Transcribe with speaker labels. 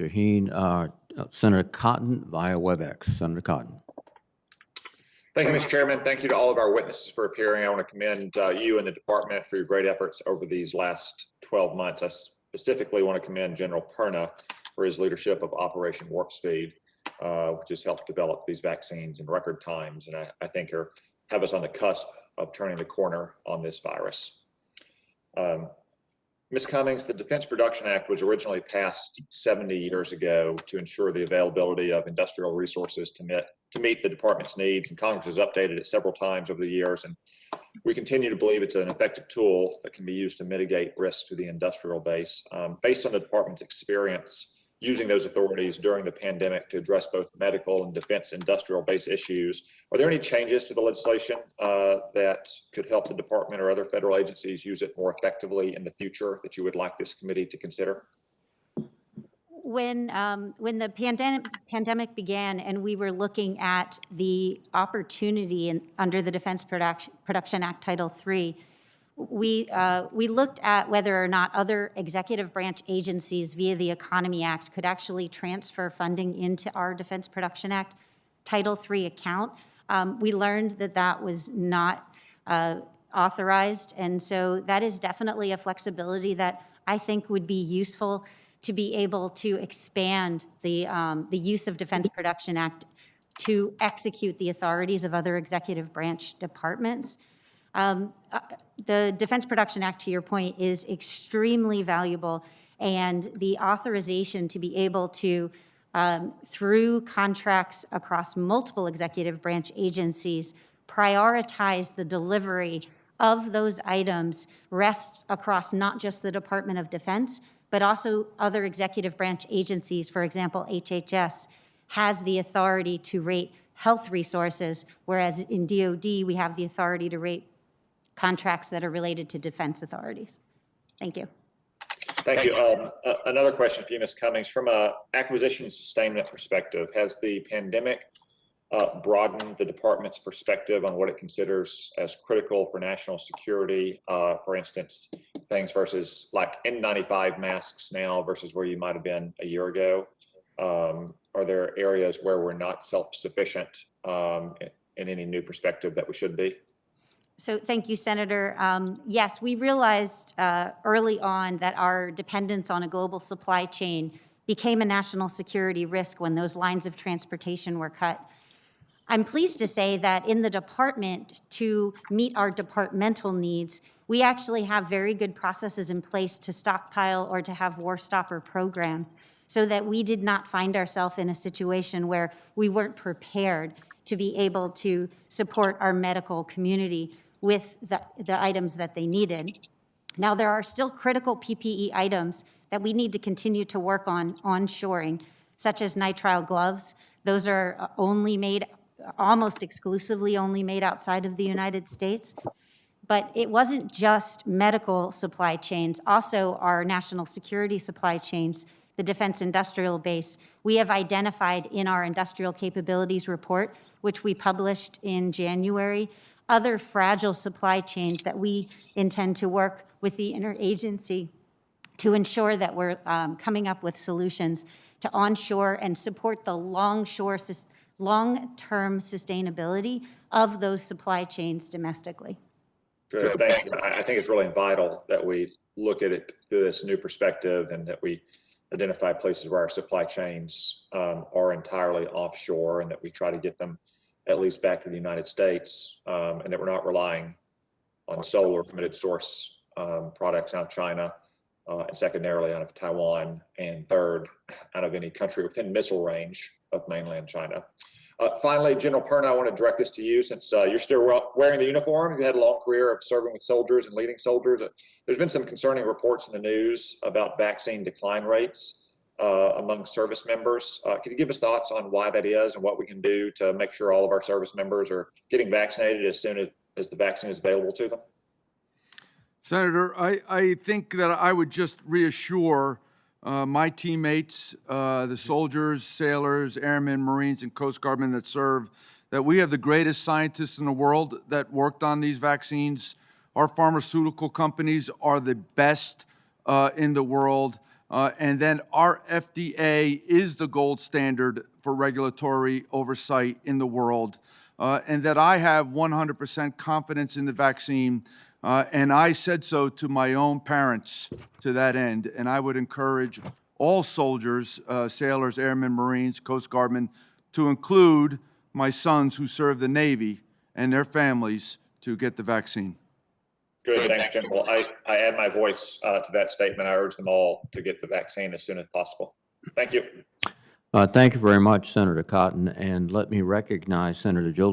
Speaker 1: Shaheen. Senator Cotton via WebEx. Senator Cotton.
Speaker 2: Thank you, Mr. Chairman. Thank you to all of our witnesses for appearing. I want to commend you and the department for your great efforts over these last 12 months. I specifically want to commend General Perna for his leadership of Operation Warp Speed, which has helped develop these vaccines in record times, and I think have us on the cusp of turning the corner on this virus. Ms. Cummings, the Defense Production Act was originally passed 70 years ago to ensure the availability of industrial resources to meet the department's needs, and Congress has updated it several times over the years, and we continue to believe it's an effective tool that can be used to mitigate risk to the industrial base. Based on the department's experience using those authorities during the pandemic to address both medical and defense industrial base issues, are there any changes to the legislation that could help the department or other federal agencies use it more effectively in the future that you would like this committee to consider?
Speaker 3: When the pandemic began and we were looking at the opportunity under the Defense Production Act Title III, we looked at whether or not other executive branch agencies via the Economy Act could actually transfer funding into our Defense Production Act Title III account. We learned that that was not authorized, and so that is definitely a flexibility that I think would be useful to be able to expand the use of Defense Production Act to execute the authorities of other executive branch departments. The Defense Production Act, to your point, is extremely valuable, and the authorization to be able to, through contracts across multiple executive branch agencies, prioritize the delivery of those items rests across not just the Department of Defense, but also other executive branch agencies. For example, HHS has the authority to rate health resources, whereas in DoD, we have the authority to rate contracts that are related to defense authorities. Thank you.
Speaker 2: Thank you. Another question for you, Ms. Cummings. From an acquisition sustainment perspective, has the pandemic broadened the department's perspective on what it considers as critical for national security? For instance, things versus like N95 masks now versus where you might have been a year ago. Are there areas where we're not self-sufficient in any new perspective that we should be?
Speaker 3: So thank you, Senator. Yes, we realized early on that our dependence on a global supply chain became a national security risk when those lines of transportation were cut. I'm pleased to say that in the department, to meet our departmental needs, we actually have very good processes in place to stockpile or to have war stopper programs so that we did not find ourselves in a situation where we weren't prepared to be able to support our medical community with the items that they needed. Now, there are still critical PPE items that we need to continue to work on onshoring, such as nitrile gloves. Those are only made, almost exclusively only made outside of the United States. But it wasn't just medical supply chains, also our national security supply chains, the defense industrial base. We have identified in our industrial capabilities report, which we published in January, other fragile supply chains that we intend to work with the interagency to ensure that we're coming up with solutions to onshore and support the long-term sustainability of those supply chains domestically.
Speaker 2: Good, thank you. I think it's really vital that we look at it through this new perspective and that we identify places where our supply chains are entirely offshore and that we try to get them at least back to the United States, and that we're not relying on sole or committed source products out of China, and secondarily out of Taiwan, and third, out of any country within missile range of mainland China. Finally, General Perna, I want to direct this to you since you're still wearing the uniform. You had a long career of serving with soldiers and leading soldiers. There's been some concerning reports in the news about vaccine decline rates among service members. Can you give us thoughts on why that is and what we can do to make sure all of our service members are getting vaccinated as soon as the vaccine is available to them?
Speaker 4: Senator, I think that I would just reassure my teammates, the soldiers, sailors, airmen, Marines, and Coast Guardmen that serve, that we have the greatest scientists in the world that worked on these vaccines. Our pharmaceutical companies are the best in the world. And then our FDA is the gold standard for regulatory oversight in the world, and that I have 100% confidence in the vaccine. And I said so to my own parents to that end. And I would encourage all soldiers, sailors, airmen, Marines, Coast Guardmen, to include my sons who serve the Navy and their families to get the vaccine.
Speaker 2: Good, thanks, General. I add my voice to that statement. I urge them all to get the vaccine as soon as possible. Thank you.
Speaker 1: Thank you very much, Senator Cotton, and let me recognize Senator Joe